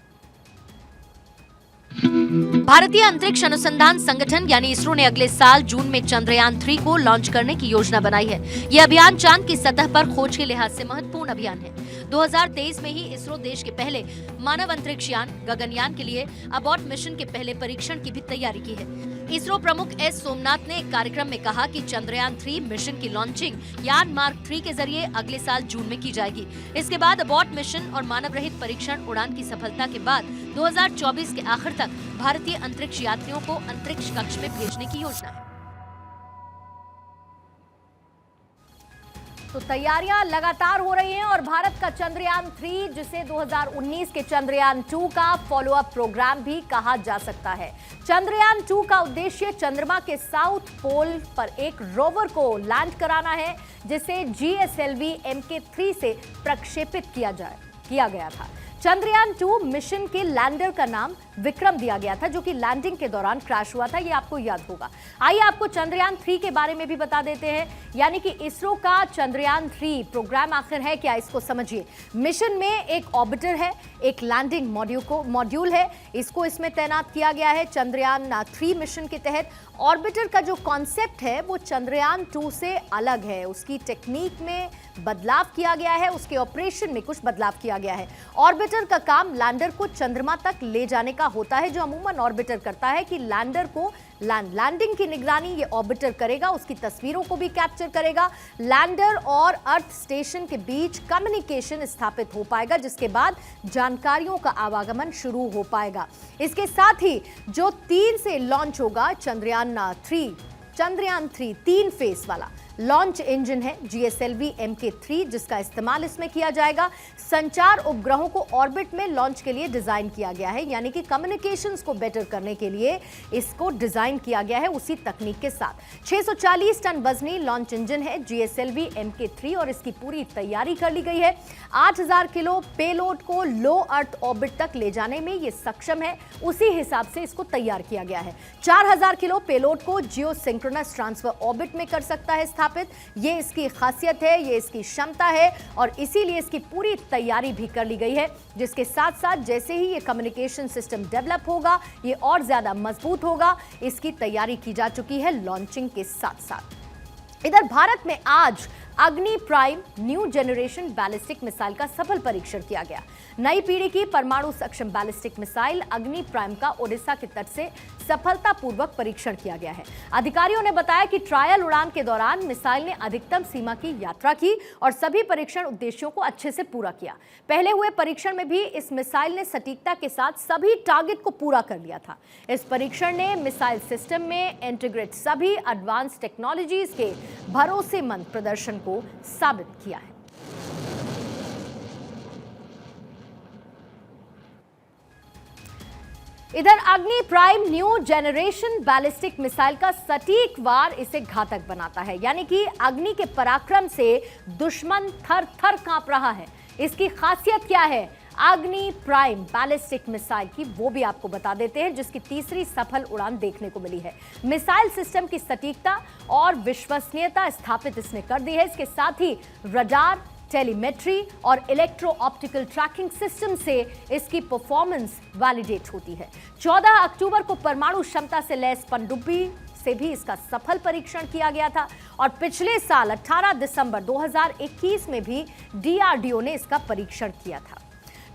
भारतीय अंतरिक्ष अनुसंधान संगठन यानी इसरो ने अगले साल जून में चंद्रयान 3 को लॉन्च करने की योजना बनाई है। यह अभियान चांद की सतह पर खोज के लिहाज से महत्वपूर्ण अभियान है। 2023 में ही इसरो देश के पहले मानव अंतरिक्ष यान गगनयान के लिए अबॉर्ट मिशन के पहले परीक्षण की भी तैयारी की है। इसरो प्रमुख S सोमनाथ ने एक कार्यक्रम में कहा कि चंद्रयान 3 मिशन की लॉन्चिंग यान मार्क 3 के जरिए अगले साल जून में की जाएगी। इसके बाद अबॉर्ट मिशन और मानव रहित परीक्षण उड़ान की सफलता के बाद 2024 के आखिर तक भारतीय अंतरिक्ष यात्रियों को अंतरिक्ष कक्ष में भेजने की योजना है। तो तैयारियां लगातार हो रही हैं और भारत का चंद्रयान 3 जिसे 2019 के चंद्रयान 2 का फॉलोअप प्रोग्राम भी कहा जा सकता है। चंद्रयान 2 का उद्देश्य चंद्रमा के साउथ पोल पर एक रोवर को लैंड कराना है जिसे GSLV Mk3 से प्रक्षेपित किया गया था। चंद्रयान 2 मिशन के लैंडर का नाम विक्रम दिया गया था जो कि लैंडिंग के दौरान क्रैश हुआ था, ये आपको याद होगा। आइए आपको चंद्रयान 3 के बारे में भी बता देते हैं, यानी कि इसरो का चंद्रयान 3 प्रोग्राम आखिर है क्या, इसको समझिए। मिशन में एक ऑर्बिटर है, एक लैंडिंग मॉड्यूल है, इसको इसमें तैनात किया गया है। चंद्रयान 3 मिशन के तहत ऑर्बिटर का जो कॉन्सेप्ट है वो चंद्रयान 2 से अलग है। उसकी टेक्निक में बदलाव किया गया है, उसके ऑपरेशन में कुछ बदलाव किया गया है। ऑर्बिटर का काम लैंडर को चंद्रमा तक ले जाने का होता है, जो अमूमन ऑर्बिटर करता है कि लैंडर को लैंडिंग की निगरानी ये ऑर्बिटर करेगा, उसकी तस्वीरों को भी कैप्चर करेगा। लैंडर और अर्थ स्टेशन के बीच कम्युनिकेशन स्थापित हो पाएगा जिसके बाद जानकारियों का आवागमन शुरू हो पाएगा। इसके साथ ही जो 3 से लॉन्च होगा चंद्रयान 3 3 फेस वाला लॉन्च इंजन है GSLV Mk3 जिसका इस्तेमाल इसमें किया जाएगा। संचार उपग्रहों को ऑर्बिट में लॉन्च के लिए डिजाइन किया गया है, यानी कि कम्युनिकेशंस को बेटर करने के लिए इसको डिजाइन किया गया है उसी तकनीक के साथ। 640 टन वजनी लॉन्च इंजन है GSLV Mk3 और इसकी पूरी तैयारी कर ली गई है। 8000 किलो पेलोड को लो अर्थ ऑर्बिट तक ले जाने में ये सक्षम है, उसी हिसाब से इसको तैयार किया गया है। 4000 किलो पेलोड को जियो सिंक्रोनस ट्रांसफर ऑर्बिट में कर सकता है स्थापित। ये इसकी खासियत है, ये इसकी क्षमता है और इसीलिए इसकी पूरी तैयारी भी कर ली गई है, जिसके साथ साथ जैसे ही ये कम्युनिकेशन सिस्टम डेवलप होगा ये और ज्यादा मजबूत होगा। इसकी तैयारी की जा चुकी है लॉन्चिंग के साथ साथ। इधर भारत में आज अग्नि prime new generation ballistic missile का सफल परीक्षण किया गया। नई पीढ़ी की परमाणु सक्षम बैलिस्टिक मिसाइल अग्नि प्राइम का ओडिशा के तट से सफलतापूर्वक परीक्षण किया गया है। अधिकारियों ने बताया कि ट्रायल उड़ान के दौरान मिसाइल ने अधिकतम सीमा की यात्रा की और सभी परीक्षण उद्देश्यों को अच्छे से पूरा किया। पहले हुए परीक्षण में भी इस मिसाइल ने सटीकता के साथ सभी टारगेट को पूरा कर लिया था। इस परीक्षण ने मिसाइल सिस्टम में इंटीग्रेट सभी एडवांस टेक्नोलॉजीज के भरोसेमंद प्रदर्शन को साबित किया है। इधर अग्नि prime new generation ballistic missile का सटीक वार इसे घातक बनाता है, यानी कि अग्नि के पराक्रम से दुश्मन थर थर कांप रहा है। इसकी खासियत क्या है अग्नि प्राइम बैलिस्टिक मिसाइल की, वो भी आपको बता देते हैं, जिसकी तीसरी सफल उड़ान देखने को मिली है। मिसाइल सिस्टम की सटीकता और विश्वसनीयता स्थापित इसने कर दी है। इसके साथ ही रडार, टेलीमेट्री और इलेक्ट्रो ऑप्टिकल ट्रैकिंग सिस्टम से इसकी परफॉर्मेंस वैलिडेट होती है। 14 अक्टूबर को परमाणु क्षमता से लैस पनडुब्बी से भी इसका सफल परीक्षण किया गया था और पिछले साल 18 दिसंबर 2021 में भी डीआरडीओ ने इसका परीक्षण किया था।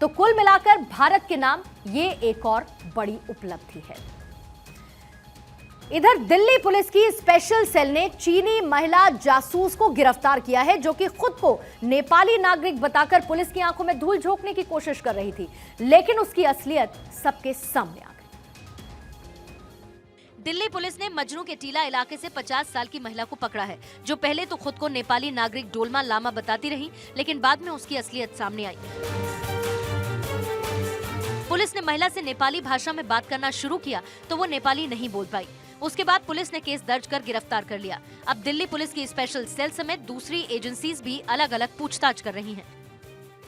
तो कुल मिलाकर भारत के नाम ये एक और बड़ी उपलब्धि है। इधर दिल्ली पुलिस की स्पेशल सेल ने चीनी महिला जासूस को गिरफ्तार किया है, जो कि खुद को नेपाली नागरिक बताकर पुलिस की आंखों में धूल झोंकने की कोशिश कर रही थी, लेकिन उसकी असलियत सबके सामने आ गई। दिल्ली पुलिस ने मजनू के टीला इलाके से 50 साल की महिला को पकड़ा है, जो पहले तो खुद को नेपाली नागरिक डोलमा लामा बताती रही, लेकिन बाद में उसकी असलियत सामने आई। पुलिस ने महिला से नेपाली भाषा में बात करना शुरू किया तो वो नेपाली नहीं बोल पाई। उसके बाद पुलिस ने केस दर्ज कर गिरफ्तार कर लिया। अब दिल्ली पुलिस की स्पेशल सेल समेत दूसरी एजेंसीज भी अलग अलग पूछताछ कर रही हैं।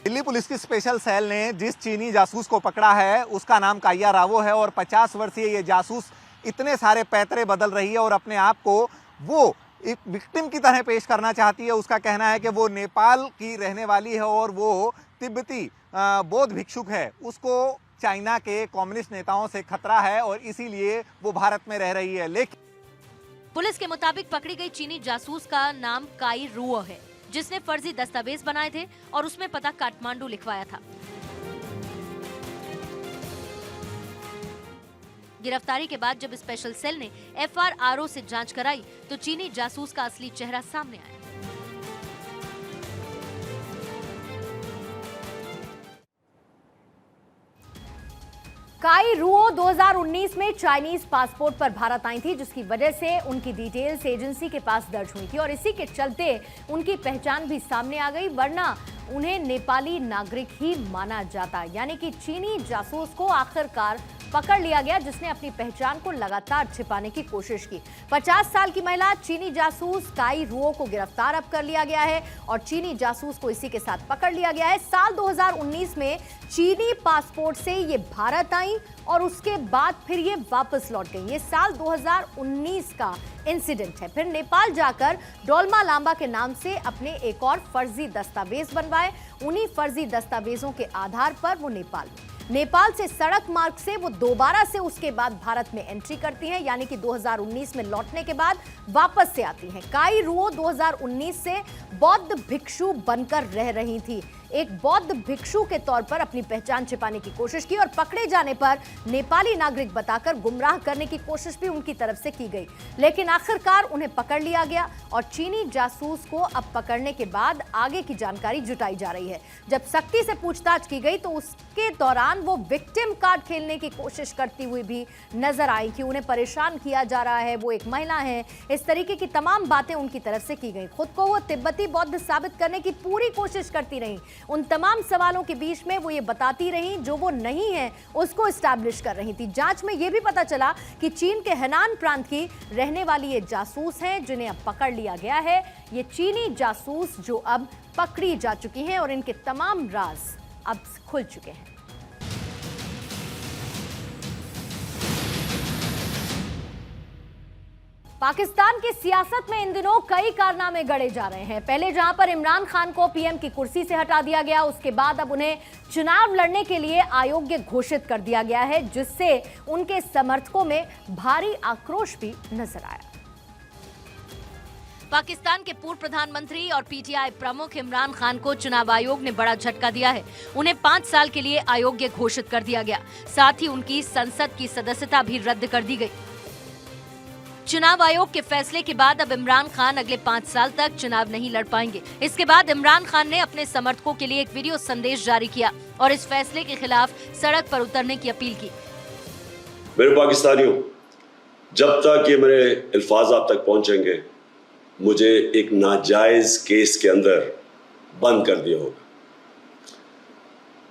दिल्ली पुलिस की स्पेशल सेल ने जिस चीनी जासूस को पकड़ा है उसका नाम काया रावो है और 50 वर्षीय ये जासूस इतने सारे पैतरे बदल रही है और अपने आप को वो एक विक्टिम की तरह पेश करना चाहती है। उसका कहना है कि वो नेपाल की रहने वाली है और वो तिब्बती बौद्ध भिक्षुक है। उसको चाइना के कम्युनिस्ट नेताओं से खतरा है और इसीलिए वो भारत में रह रही है। लेकिन पुलिस के मुताबिक पकड़ी गई चीनी जासूस का नाम काई रुओ है, जिसने फर्जी दस्तावेज बनाए थे और उसमें पता काठमांडू लिखवाया था। गिरफ्तारी के बाद जब स्पेशल सेल ने एफआरआरओ से जांच कराई तो चीनी जासूस का असली चेहरा सामने आया। काई रुओ 2019 में चाइनीज पासपोर्ट पर भारत आई थी, जिसकी वजह से उनकी डिटेल्स एजेंसी के पास दर्ज हुई थी और इसी के चलते उनकी पहचान भी सामने आ गई, वरना उन्हें नेपाली नागरिक ही माना जाता। यानी कि चीनी जासूस को आखिरकार पकड़ लिया गया, जिसने अपनी पहचान को लगातार छिपाने की कोशिश की। 50 साल की महिला चीनी जासूस काई रुओ को गिरफ्तार अब कर लिया गया है और चीनी जासूस को इसी के साथ पकड़ लिया गया है। साल 2019 में चीनी पासपोर्ट से ये भारत आई और उसके बाद फिर ये वापस लौट गई। ये साल 2019 का इंसिडेंट है। फिर नेपाल जाकर डोलमा लांबा के नाम से अपने एक और फर्जी दस्तावेज बनवाए। उन्हीं फर्जी दस्तावेजों के आधार पर वो नेपाल से सड़क मार्ग से वो दोबारा से उसके बाद भारत में एंट्री करती हैं, यानी कि 2019 में लौटने के बाद वापस से आती हैं। काई रुओ 2019 से बौद्ध भिक्षु बनकर रह रही थी। एक बौद्ध भिक्षु के तौर पर अपनी पहचान छिपाने की कोशिश की और पकड़े जाने पर नेपाली नागरिक बताकर गुमराह करने की कोशिश भी उनकी तरफ से की गई, लेकिन आखिरकार उन्हें पकड़ लिया गया और चीनी जासूस को अब पकड़ने के बाद आगे की जानकारी जुटाई जा रही है। जब सख्ती से पूछताछ की गई तो उसके दौरान वो विक्टिम कार्ड खेलने की कोशिश करती हुई भी नजर आई कि उन्हें परेशान किया जा रहा है, वो एक महिला है, इस तरीके की तमाम बातें उनकी तरफ से की गई। खुद को वो तिब्बती बौद्ध साबित करने की पूरी कोशिश करती रही। उन तमाम सवालों के बीच में वो ये बताती रही जो वो नहीं है उसको एस्टैब्लिश कर रही थी। जांच में ये भी पता चला कि चीन के हेनान प्रांत की रहने वाली ये जासूस हैं जिन्हें अब पकड़ लिया गया है। ये चीनी जासूस जो अब पकड़ी जा चुकी हैं और इनके तमाम राज अब खुल चुके हैं। पाकिस्तान की सियासत में इन दिनों कई कारनामे गढ़े जा रहे हैं। पहले जहां पर इमरान खान को पीएम की कुर्सी से हटा दिया गया, उसके बाद अब उन्हें चुनाव लड़ने के लिए अयोग्य घोषित कर दिया गया है, जिससे उनके समर्थकों में भारी आक्रोश भी नजर आया। पाकिस्तान के पूर्व प्रधानमंत्री और पीटीआई प्रमुख इमरान खान को चुनाव आयोग ने बड़ा झटका दिया है। उन्हें 5 साल के लिए अयोग्य घोषित कर दिया गया। साथ ही उनकी संसद की सदस्यता भी रद्द कर दी गई। चुनाव आयोग के फैसले के बाद अब इमरान खान अगले 5 साल तक चुनाव नहीं लड़ पाएंगे। इसके बाद इमरान खान ने अपने समर्थकों के लिए एक वीडियो संदेश जारी किया और इस फैसले के खिलाफ सड़क पर उतरने की अपील की। मेरे पाकिस्तानियों, जब तक ये मेरे अल्फाज आप तक पहुंचेंगे, मुझे एक नाजायज केस के अंदर बंद कर दिया होगा।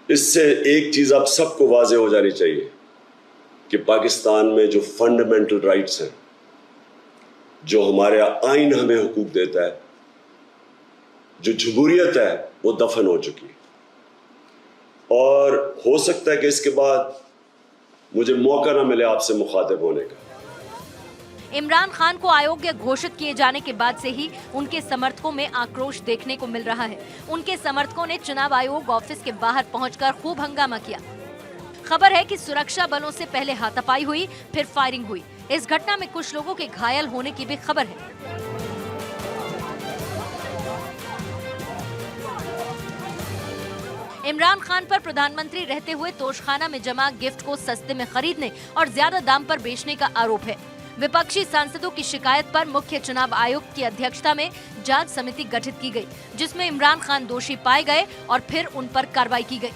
इससे एक चीज आप सबको वाजे हो जानी चाहिए कि पाकिस्तान में जो फंडामेंटल राइट्स हैं, जो हमारे आइन हमें हुकूक देता है, जो जमहूरियत है, वो दफन हो चुकी है। और हो सकता है कि इसके बाद मुझे मौका ना मिले आपसे मुखातिब होने का। इमरान खान को अयोग्य घोषित किए जाने के बाद से ही उनके समर्थकों में आक्रोश देखने को मिल रहा है। उनके समर्थकों ने चुनाव आयोग ऑफिस के बाहर पहुंचकर खूब हंगामा किया। खबर है कि सुरक्षा बलों से पहले हाथापाई हुई, फिर फायरिंग हुई। इस घटना में कुछ लोगों के घायल होने की भी खबर है। इमरान खान पर प्रधानमंत्री रहते हुए तोशखाना में जमा गिफ्ट को सस्ते में खरीदने और ज्यादा दाम पर बेचने का आरोप है। विपक्षी सांसदों की शिकायत पर मुख्य चुनाव आयुक्त की अध्यक्षता में जांच समिति गठित की गई, जिसमें इमरान खान दोषी पाए गए और फिर उन पर कार्रवाई की गई।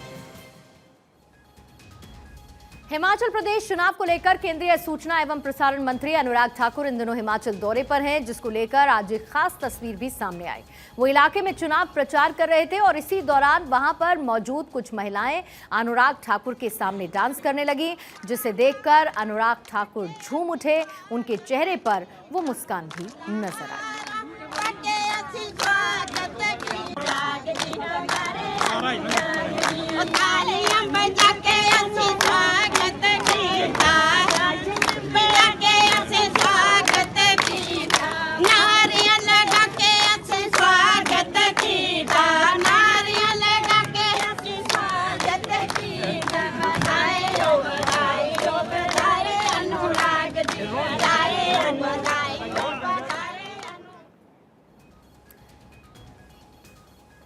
हिमाचल प्रदेश चुनाव को लेकर केंद्रीय सूचना एवं प्रसारण मंत्री अनुराग ठाकुर इन दिनों हिमाचल दौरे पर हैं, जिसको लेकर आज एक खास तस्वीर भी सामने आई। वो इलाके में चुनाव प्रचार कर रहे थे और इसी दौरान वहां पर मौजूद कुछ महिलाएं अनुराग ठाकुर के सामने डांस करने लगी, जिसे देखकर अनुराग ठाकुर झूम उठे। उनके चेहरे पर वो मुस्कान भी नजर आई।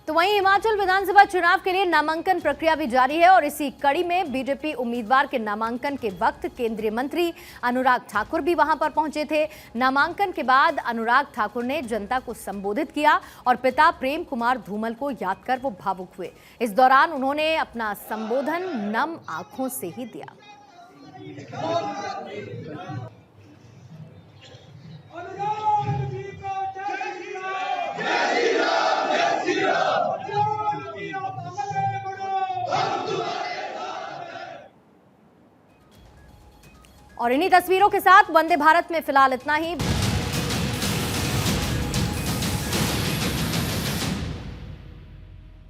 तो वहीं हिमाचल विधानसभा चुनाव के लिए नामांकन प्रक्रिया भी जारी है और इसी कड़ी में बीजेपी उम्मीदवार के नामांकन के वक्त केंद्रीय मंत्री अनुराग ठाकुर भी वहां पर पहुंचे थे। नामांकन के बाद अनुराग ठाकुर ने जनता को संबोधित किया और पिता प्रेम कुमार धूमल को याद कर वो भावुक हुए। इस दौरान उन्होंने अपना संबोधन नम आंखों से ही दिया। और इन्हीं तस्वीरों के साथ वंदे भारत में फिलहाल इतना ही।